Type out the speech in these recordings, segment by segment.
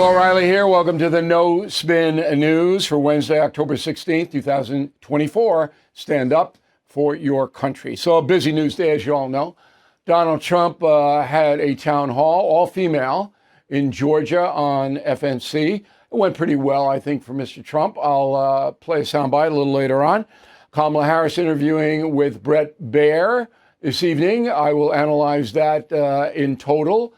Bill O'Reilly here. Welcome to the No Spin News for Wednesday, October 16th, 2024. Stand up for your country. So a busy news day, as you all know. Donald Trump had a town hall, all female, in Georgia on FNC. It went pretty well, I think, for Mr. Trump. I'll play a soundbite a little later on. Kamala Harris interviewing with Bret Baier this evening. I will analyze that in total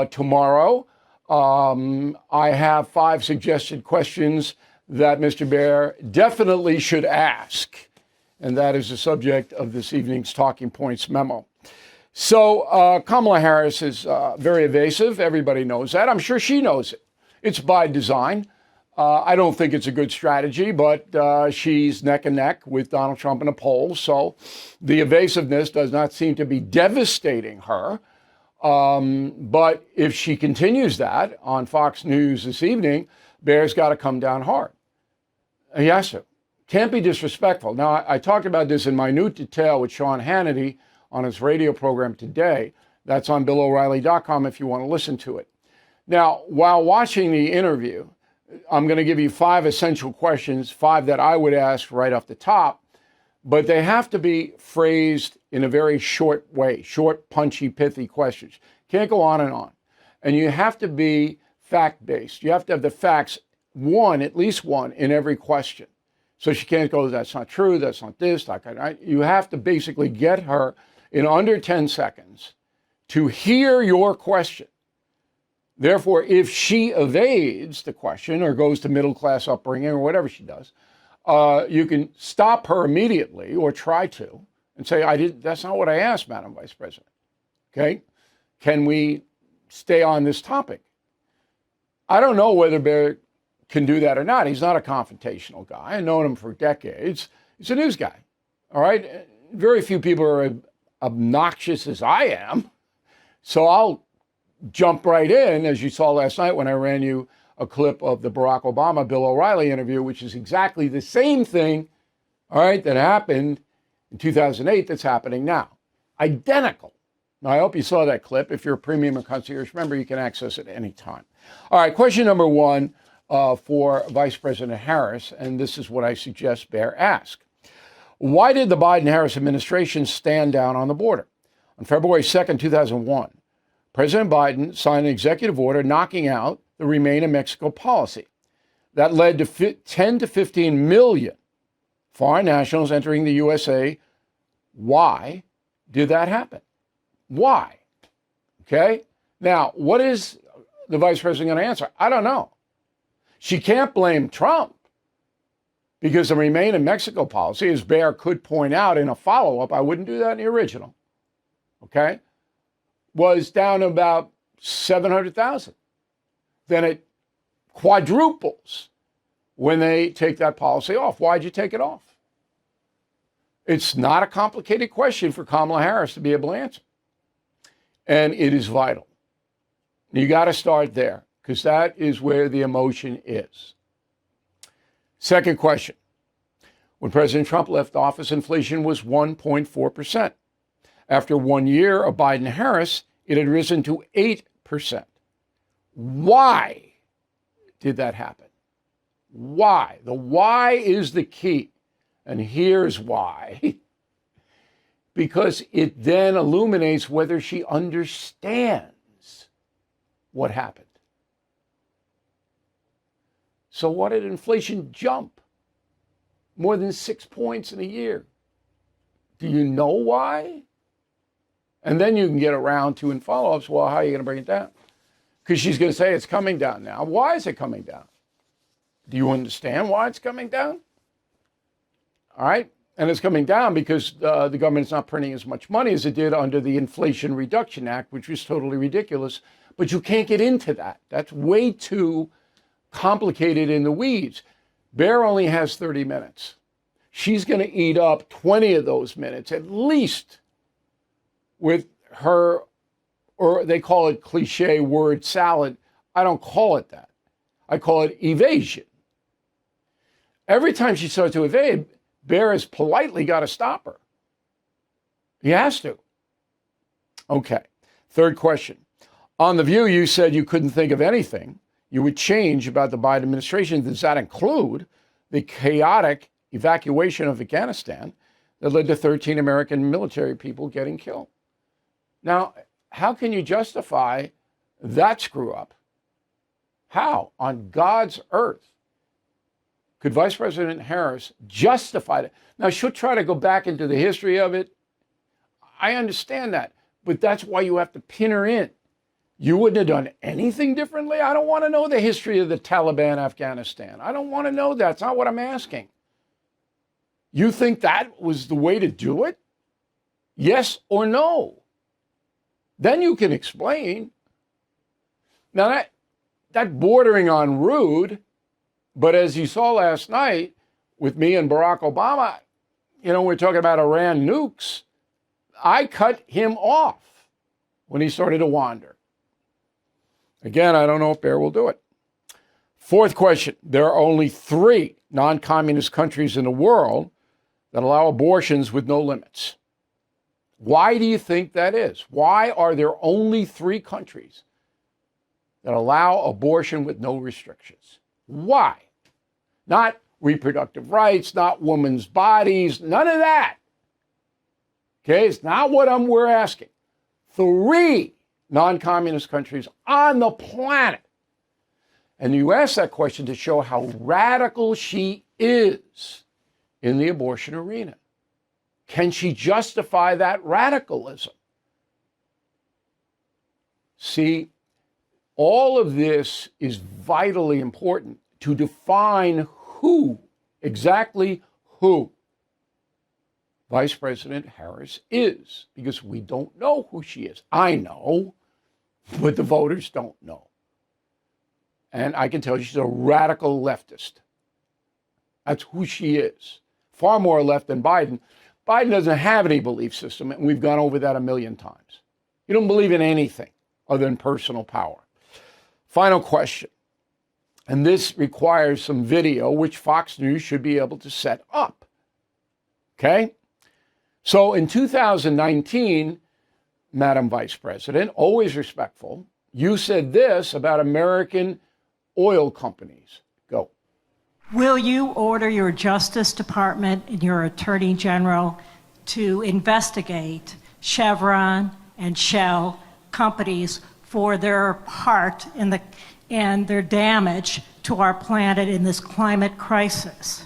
tomorrow. I have 5 suggested questions that Mr. Baier definitely should ask. And that is the subject of this evening's Talking Points memo. So Kamala Harris is very evasive. Everybody knows that. I'm sure she knows it. It's by design. I don't think it's a good strategy, but she's neck and neck with Donald Trump in a poll. So the evasiveness does not seem to be devastating her. But if she continues that on Fox News this evening, Baier's got to come down hard. He has to. Can't be disrespectful. Now, I talked about this in minute detail with Sean Hannity on his radio program today. That's on BillO'Reilly.com if you want to listen to it. Now, while watching the interview, I'm going to give you 5 essential questions, 5 that I would ask right off the top, but they have to be phrased in a very short way, short, punchy, pithy questions. Can't go on and on. And you have to be fact-based. You have to have the facts, at least one, in every question. So she can't go, that's not true, that's not this, you have to basically get her in under 10 seconds to hear your question. Therefore, if she evades the question or goes to middle-class upbringing or whatever she does, you can stop her immediately or try to and say, that's not what I asked, Madam Vice President. Okay? Can we stay on this topic? I don't know whether Baier can do that or not. He's not a confrontational guy. I've known him for decades. He's a news guy. All right? Very few people are obnoxious as I am. So I'll jump right in, as you saw last night when I ran you a clip of the Barack Obama, Bill O'Reilly interview, which is exactly the same thing, all right, that happened in 2008 that's happening now. Identical. Now, I hope you saw that clip. If you're a premium or concierge member, you can access it anytime. All right, question number 1 for Vice President Harris, and this is what I suggest Baier ask. Why did the Biden-Harris administration stand down on the border? On February 2nd, 2001, President Biden signed an executive order knocking out the Remain in Mexico policy that led to 10 to 15 million foreign nationals entering the USA. Why did that happen? Why? Okay? Now, what is the vice president going to answer? I don't know. She can't blame Trump because the Remain in Mexico policy, as Baier could point out in a follow-up, I wouldn't do that in the original, okay, was down to about 700,000. Then it quadruples when they take that policy off. Why'd you take it off? It's not a complicated question for Kamala Harris to be able to answer. And it is vital. You got to start there because that is where the emotion is. Second question. When President Trump left office, inflation was 1.4%. After 1 year of Biden-Harris, it had risen to 8%. Why did that happen? Why? The why is the key. And here's why. Because it then illuminates whether she understands what happened. So why did inflation jump more than 6 points in a year? Do you know why? And then you can get around to in follow-ups, well, how are you going to bring it down? Because she's going to say it's coming down now. Why is it coming down? Do you understand why it's coming down? All right. And it's coming down because the government's not printing as much money as it did under the Inflation Reduction Act, which was totally ridiculous. But you can't get into that. That's way too complicated in the weeds. Baier only has 30 minutes. She's going to eat up 20 of those minutes, at least, with her, or they call it cliche word salad. I don't call it that. I call it evasion. Every time she starts to evade, Baier has politely got to stop her. He has to. Okay. Third question. On The View, you said you couldn't think of anything you would change about the Biden administration. Does that include the chaotic evacuation of Afghanistan that led to 13 American military people getting killed? Now, how can you justify that screw up? How, on God's earth, could Vice President Harris justify it? Now, she'll try to go back into the history of it. I understand that, but that's why you have to pin her in. You wouldn't have done anything differently? I don't want to know the history of the Taliban Afghanistan. I don't want to know that. It's not what I'm asking. You think that was the way to do it? Yes or no? Then you can explain. Now, that bordering on rude, but as you saw last night with me and Barack Obama, we're talking about Iran nukes. I cut him off when he started to wander. Again, I don't know if Baier will do it. Fourth question. There are only 3 non-communist countries in the world that allow abortions with no limits. Why do you think that is? Why are there only 3 countries that allow abortion with no restrictions? Why? Not reproductive rights, not women's bodies, none of that. Okay, it's not what we're asking. 3 non-communist countries on the planet. And you ask that question to show how radical she is in the abortion arena. Can she justify that radicalism? See, all of this is vitally important to define who, exactly who, Vice President Harris is, because we don't know who she is. I know, but the voters don't know. And I can tell you she's a radical leftist. That's who she is. Far more left than Biden. Biden doesn't have any belief system, and we've gone over that a million times. He don't believe in anything other than personal power. Final question. And this requires some video, which Fox News should be able to set up. Okay? So in 2019, Madam Vice President, always respectful, you said this about American oil companies. Go. Will you order your Justice Department and your Attorney General to investigate Chevron and Shell companies for their part in and their damage to our planet in this climate crisis?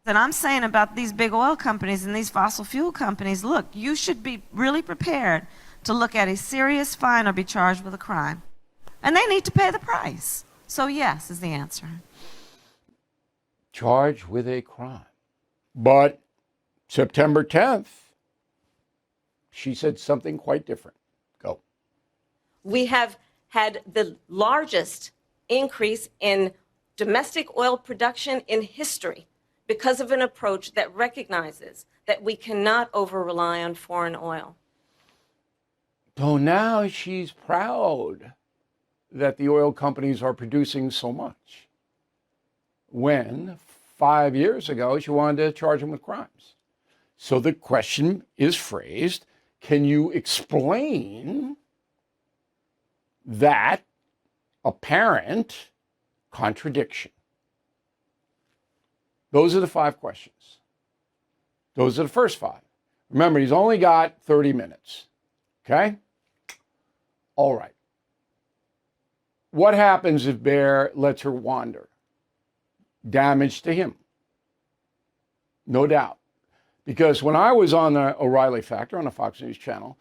That I'm saying about these big oil companies and these fossil fuel companies, look, you should be really prepared to look at a serious fine or be charged with a crime. And they need to pay the price. So yes is the answer. Charged with a crime. But September 10th, she said something quite different. Go. We have had the largest increase in domestic oil production in history because of an approach that recognizes that we cannot over-rely on foreign oil. So now she's proud that the oil companies are producing so much, when 5 years ago she wanted to charge them with crimes. So the question is phrased, can you explain that apparent contradiction? Those are the 5 questions. Those are the first 5. Remember, he's only got 30 minutes. Okay? All right. What happens if Baier lets her wander? Damage to him. No doubt. Because when I was on the O'Reilly Factor on the Fox News channel,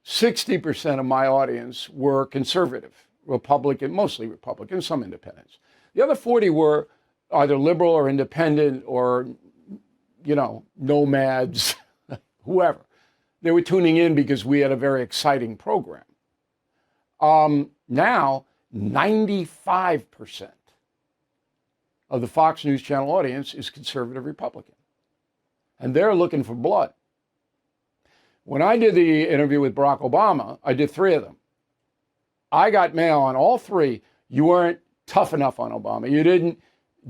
60% of my audience were conservative, Republican, mostly Republican, some independents. The other 40 were either liberal or independent or, nomads, whoever. They were tuning in because we had a very exciting program. Now, 95% of the Fox News channel audience is conservative Republican. And they're looking for blood. When I did the interview with Barack Obama, I did 3 of them. I got mail on all 3. You weren't tough enough on Obama. You didn't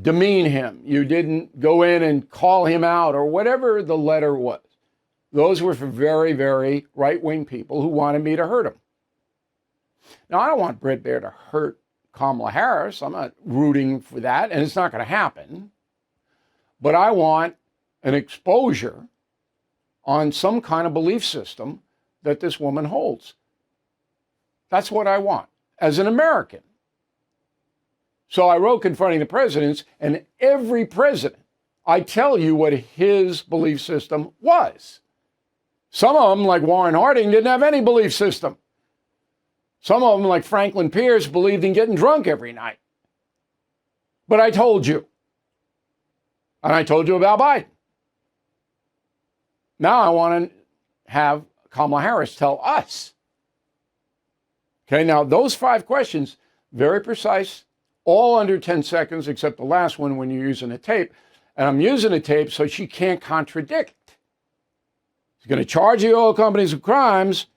demean him. You didn't go in and call him out or whatever the letter was. Those were for very, very right-wing people who wanted me to hurt him. Now, I don't want Bret Baier to hurt Kamala Harris. I'm not rooting for that, and it's not going to happen. But I want an exposure on some kind of belief system that this woman holds. That's what I want as an American. So I wrote Confronting the Presidents, and every president, I tell you what his belief system was. Some of them, like Warren Harding, didn't have any belief system. Some of them, like Franklin Pierce, believed in getting drunk every night. But I told you. And I told you about Biden. Now I want to have Kamala Harris tell us. Okay, now those 5 questions, very precise, all under 10 seconds, except the last one when you're using a tape. And I'm using a tape so she can't contradict. She's going to charge the oil companies with crimes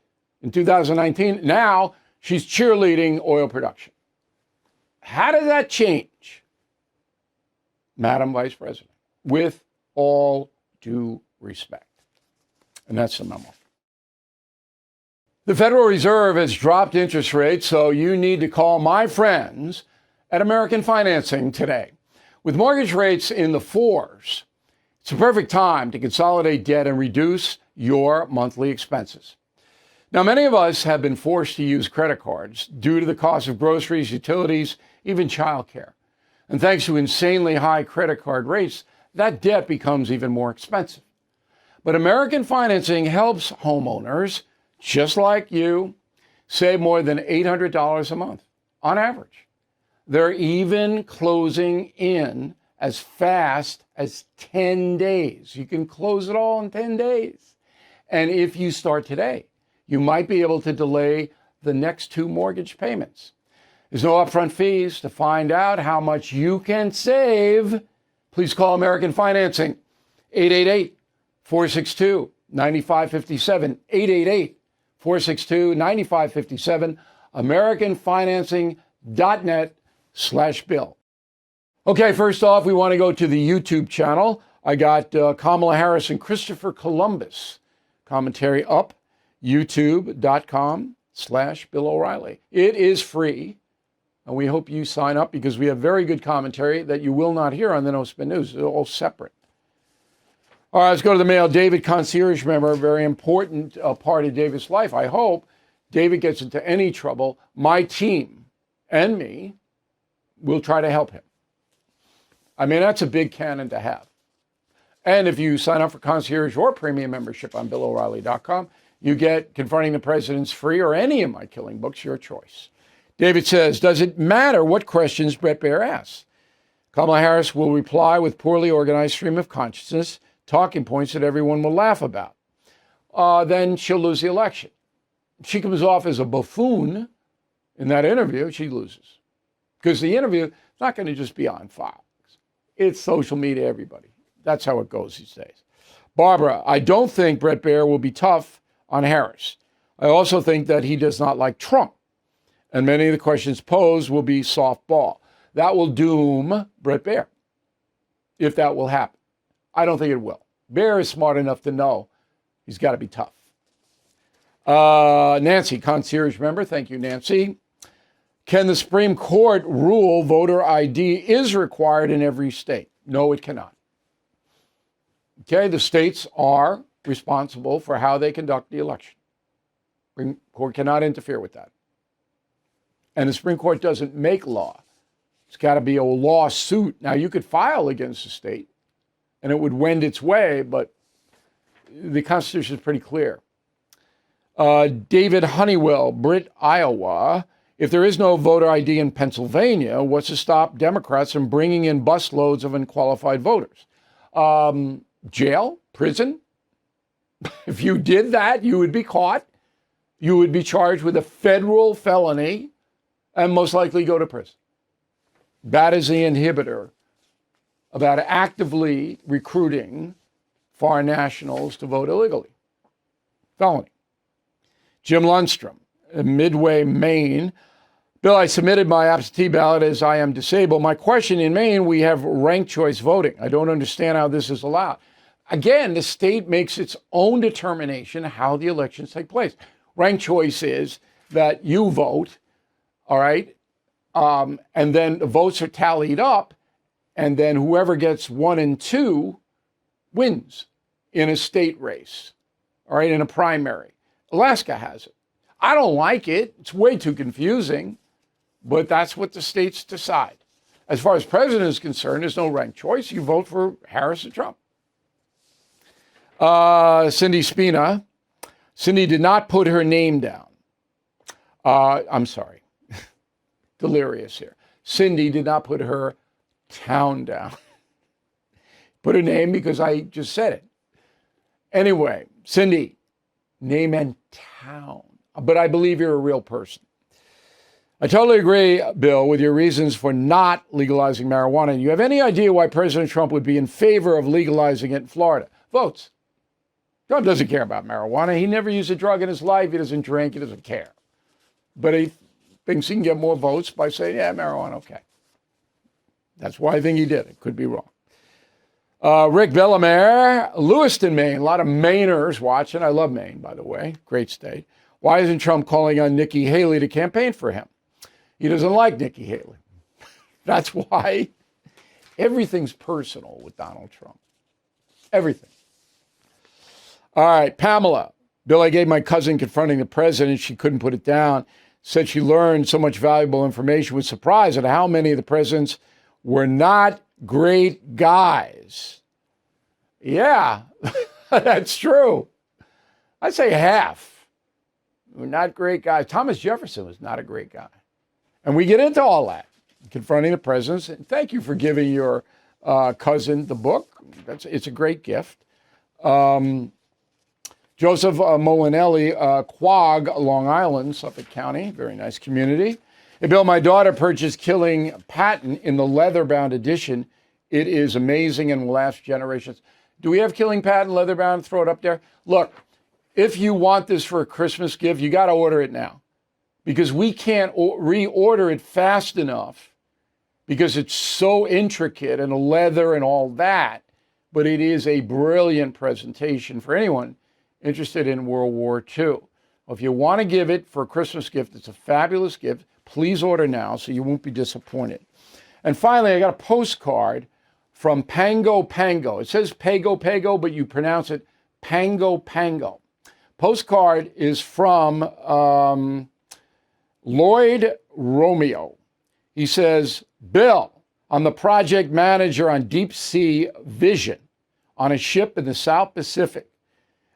in 2019. Now she's cheerleading oil production. How does that change, Madam Vice President? With all due respect. And that's the memo. The Federal Reserve has dropped interest rates, so you need to call my friends at American Financing today. With mortgage rates in the 4s, it's a perfect time to consolidate debt and reduce your monthly expenses. Now, many of us have been forced to use credit cards due to the cost of groceries, utilities, even childcare. And thanks to insanely high credit card rates, that debt becomes even more expensive. But American Financing helps homeowners, just like you, save more than $800 a month on average. They're even closing in as fast as 10 days. You can close it all in 10 days. And if you start today, you might be able to delay the next 2 mortgage payments. There's no upfront fees. To find out how much you can save, please call American Financing, 888-462-9557, 888-462-9557, AmericanFinancing.net/bill. Okay, first off, we want to go to the YouTube channel. I got Kamala Harris and Christopher Columbus commentary up, youtube.com/Bill O'Reilly. It is free, and we hope you sign up because we have very good commentary that you will not hear on the No Spin News. They're all separate. All right, let's go to the mail. David, concierge member, a very important part of David's life. I hope David gets into any trouble. My team and me will try to help him. I mean, that's a big cannon to have. And if you sign up for concierge or premium membership on BillO'Reilly.com, you get Confronting the Presidents free or any of my killing books, your choice. David says, does it matter what questions Bret Baier asks? Kamala Harris will reply with poorly organized stream of consciousness, talking points that everyone will laugh about. Then she'll lose the election. If she comes off as a buffoon in that interview, she loses. Because the interview is not going to just be on Fox. It's social media, everybody. That's how it goes these days. Barbara, I don't think Bret Baier will be tough on Harris. I also think that he does not like Trump. And many of the questions posed will be softball. That will doom Bret Baier, if that will happen. I don't think it will. Baier is smart enough to know he's got to be tough. Nancy, concierge member. Thank you, Nancy. Can the Supreme Court rule voter ID is required in every state? No, it cannot. Okay, the states are responsible for how they conduct the election. The Supreme Court cannot interfere with that. And the Supreme Court doesn't make law. It's got to be a lawsuit. Now, you could file against the state, and it would wend its way, but the Constitution is pretty clear. David Honeywell, Britt, Iowa. If there is no voter ID in Pennsylvania, what's to stop Democrats from bringing in busloads of unqualified voters? Jail? Prison? If you did that, you would be caught. You would be charged with a federal felony and most likely go to prison. That is the inhibitor about actively recruiting foreign nationals to vote illegally. Felony. Jim Lundstrom, Midway, Maine. Bill, I submitted my absentee ballot as I am disabled. My question, in Maine, we have ranked choice voting. I don't understand how this is allowed. Again, the state makes its own determination how the elections take place. Ranked choice is that you vote, all right, and then the votes are tallied up, and then whoever gets 1 and 2 wins in a state race, all right, in a primary. Alaska has it. I don't like it. It's way too confusing, but that's what the states decide. As far as president is concerned, there's no ranked choice. You vote for Harris or Trump. Cindy Spina. Cindy did not put her name down. I'm sorry. Delirious here. Cindy did not put her town down. Put her name because I just said it. Anyway, Cindy, name and town. But I believe you're a real person. I totally agree, Bill, with your reasons for not legalizing marijuana. You have any idea why President Trump would be in favor of legalizing it in Florida? Votes. Trump doesn't care about marijuana. He never used a drug in his life. He doesn't drink. He doesn't care. But he thinks he can get more votes by saying, yeah, marijuana, okay. That's why I think he did. It could be wrong. Rick Bellamere, Lewiston, Maine. A lot of Mainers watching. I love Maine, by the way. Great state. Why isn't Trump calling on Nikki Haley to campaign for him? He doesn't like Nikki Haley. That's why everything's personal with Donald Trump. Everything. All right, Pamela. Bill, I gave my cousin Confronting the President. She couldn't put it down. Said she learned so much valuable information. Was surprised at how many of the presidents were not great guys. Yeah, that's true. I'd say half were not great guys. Thomas Jefferson was not a great guy. And we get into all that, Confronting the Presidents. And thank you for giving your cousin the book. It's a great gift. Joseph Molinelli, Quogue, Long Island, Suffolk County, very nice community. Hey, Bill, my daughter purchased Killing Patton in the leather-bound edition. It is amazing and will last generations. Do we have Killing Patton leather-bound? Throw it up there. Look, if you want this for a Christmas gift, you got to order it now because we can't reorder it fast enough because it's so intricate and the leather and all that. But it is a brilliant presentation for anyone interested in World War II. Well, if you want to give it for a Christmas gift, it's a fabulous gift. Please order now so you won't be disappointed. And finally, I got a postcard from Pango Pango. It says Pago Pago, but you pronounce it Pango Pango. Postcard is from Lloyd Romeo. He says, Bill, I'm the project manager on Deep Sea Vision on a ship in the South Pacific.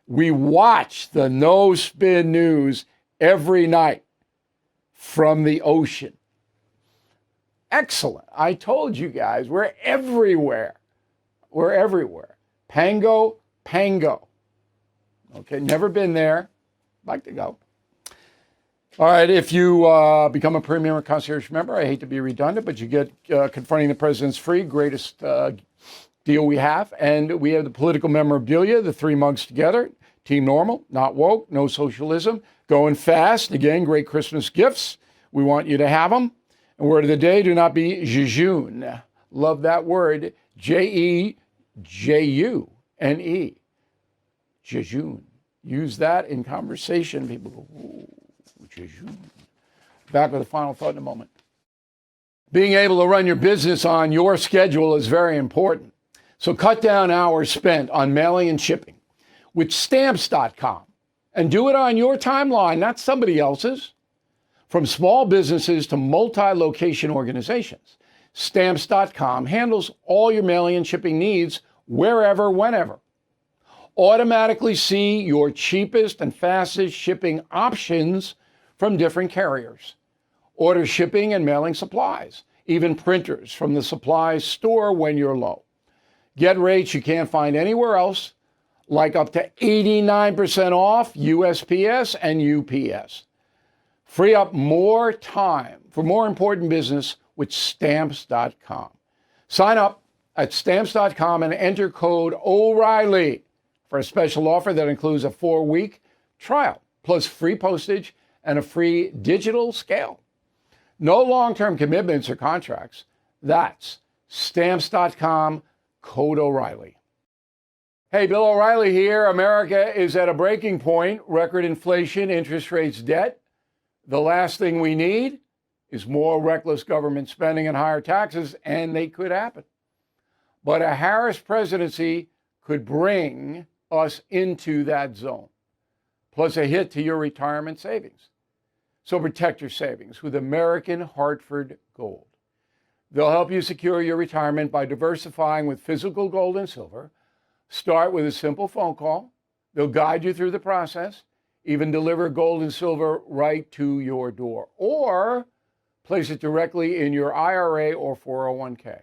We watch the No Spin News every night from the ocean. Excellent. I told you guys, we're everywhere. We're everywhere. Pango, Pango. Okay, never been there. Like to go. All right, if you become a premium or concierge member, I hate to be redundant, but you get Confronting the President's free, greatest deal we have. And we have the political memorabilia, the 3 mugs together. Team Normal, not woke, no socialism, going fast. Again, great Christmas gifts. We want you to have them. And word of the day, do not be jejune. Love that word, Jejune. Jejune. Use that in conversation. People go, ooh, jejune. Back with a final thought in a moment. Being able to run your business on your schedule is very important. So cut down hours spent on mailing and shipping with Stamps.com and do it on your timeline, not somebody else's. From small businesses to multi-location organizations, Stamps.com handles all your mailing and shipping needs wherever, whenever. Automatically see your cheapest and fastest shipping options from different carriers. Order shipping and mailing supplies, even printers from the supply store when you're low. Get rates you can't find anywhere else, like up to 89% off USPS and UPS. Free up more time for more important business with Stamps.com. Sign up at Stamps.com and enter code O'Reilly for a special offer that includes a 4-week trial, plus free postage and a free digital scale. No long-term commitments or contracts. That's Stamps.com, code O'Reilly. Hey, Bill O'Reilly here. America is at a breaking point. Record inflation, interest rates, debt. The last thing we need is more reckless government spending and higher taxes, and they could happen. But a Harris presidency could bring us into that zone, plus a hit to your retirement savings. So protect your savings with American Hartford Gold. They'll help you secure your retirement by diversifying with physical gold and silver. Start with a simple phone call. They'll guide you through the process, even deliver gold and silver right to your door, or place it directly in your IRA or 401k.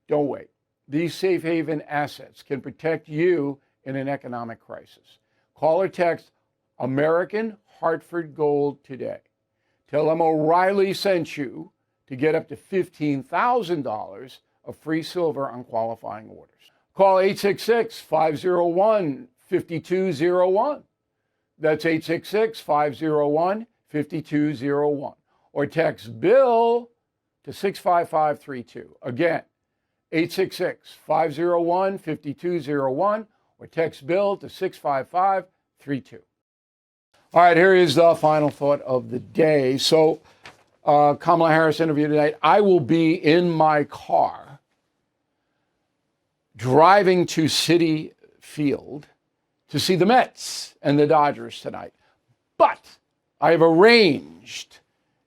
Don't wait. These safe haven assets can protect you in an economic crisis. Call or text American Hartford Gold today. Tell them O'Reilly sent you to get up to $15,000 of free silver on qualifying orders. Call 866-501-5201. That's 866-501-5201. Or text Bill to 65532. Again, 866-501-5201 or text Bill to 65532. All right, here is the final thought of the day. So, Kamala Harris interview tonight. I will be in my car driving to Citi Field to see the Mets and the Dodgers tonight. But I have arranged,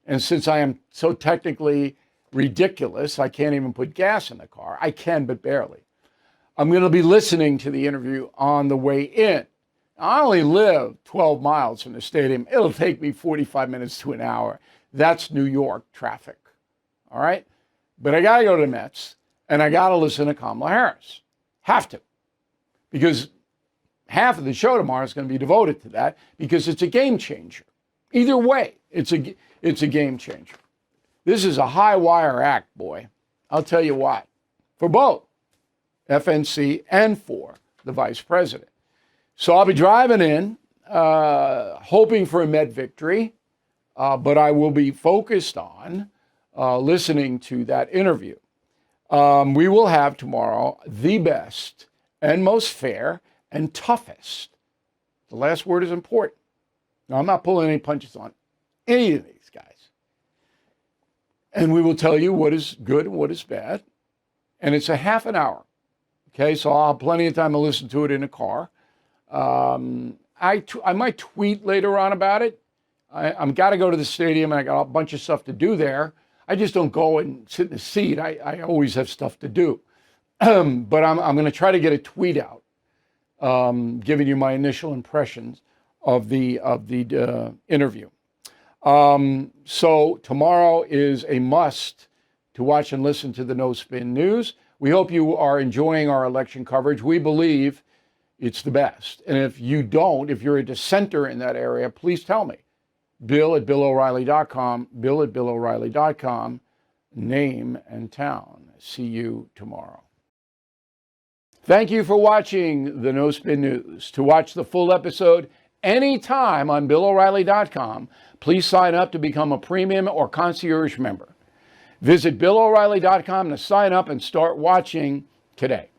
and since I am so technically ridiculous, I can't even put gas in the car. I can, but barely. I'm going to be listening to the interview on the way in. I only live 12 miles from the stadium. It'll take me 45 minutes to an hour. That's New York traffic. All right? But I got to go to the Mets, and I got to listen to Kamala Harris. Have to. Because half of the show tomorrow is going to be devoted to that, because it's a game changer. Either way, it's a game changer. This is a high wire act, boy. I'll tell you what. For both FNC and for the vice president. So I'll be driving in, hoping for a Met victory, but I will be focused on listening to that interview. We will have tomorrow the best and most fair and toughest. The last word is important. Now, I'm not pulling any punches on any of these guys. And we will tell you what is good and what is bad. And it's a half an hour. Okay, so I'll have plenty of time to listen to it in a car. I might tweet later on about it. I've got to go to the stadium, and I got a bunch of stuff to do there. I just don't go and sit in the seat. I always have stuff to do. But I'm going to try to get a tweet out, giving you my initial impressions of the interview. So tomorrow is a must to watch and listen to the No Spin News. We hope you are enjoying our election coverage. We believe it's the best. And if you don't, if you're a dissenter in that area, please tell me. Bill@BillO'Reilly.com, Bill@BillO'Reilly.com, name and town. See you tomorrow. Thank you for watching the No Spin News. To watch the full episode anytime on BillO'Reilly.com, please sign up to become a premium or concierge member. Visit BillO'Reilly.com to sign up and start watching today.